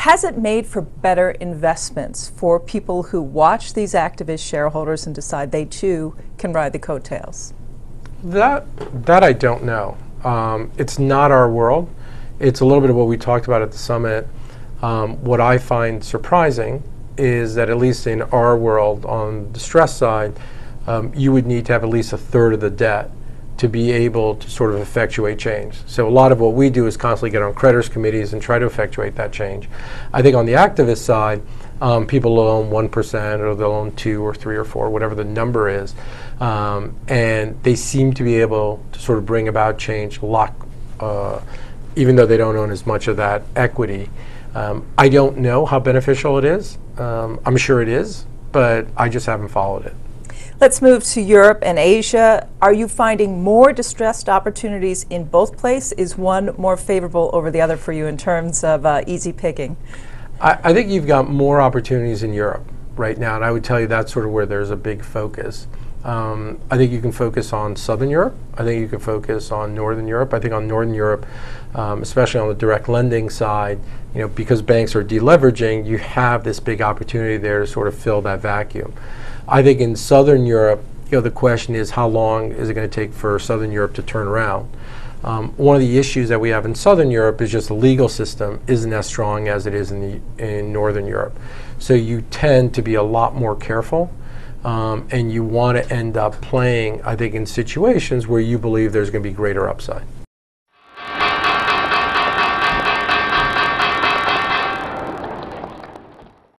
Has it made for better investments for people who watch these activist shareholders and decide they too can ride the coattails? That I don't know. It's not our world. It's a little bit of what we talked about at the summit. What I find surprising is that at least in our world, on the stress side, you would need to have at least a third of the debt to be able to sort of effectuate change. So a lot of what we do is constantly get on creditors committees and try to effectuate that change. I think on the activist side, people will own 1% or they'll own 2 or 3 or 4, whatever the number is, and they seem to be able to sort of bring about change, even though they don't own as much of that equity. I don't know how beneficial it is. I'm sure it is, but I just haven't followed it. Let's move to Europe and Asia. Are you finding more distressed opportunities in both places? Is one more favorable over the other for you in terms of easy picking? I think you've got more opportunities in Europe right now, and I would tell you that's sort of where there's a big focus. I think you can focus on Southern Europe. I think you can focus on Northern Europe. I think on Northern Europe, especially on the direct lending side, because banks are deleveraging, you have this big opportunity there to sort of fill that vacuum. I think in Southern Europe, the question is how long is it going to take for Southern Europe to turn around? One of the issues that we have in Southern Europe is just the legal system isn't as strong as it is in Northern Europe. So you tend to be a lot more careful, and you want to end up playing, I think, in situations where you believe there's going to be greater upside.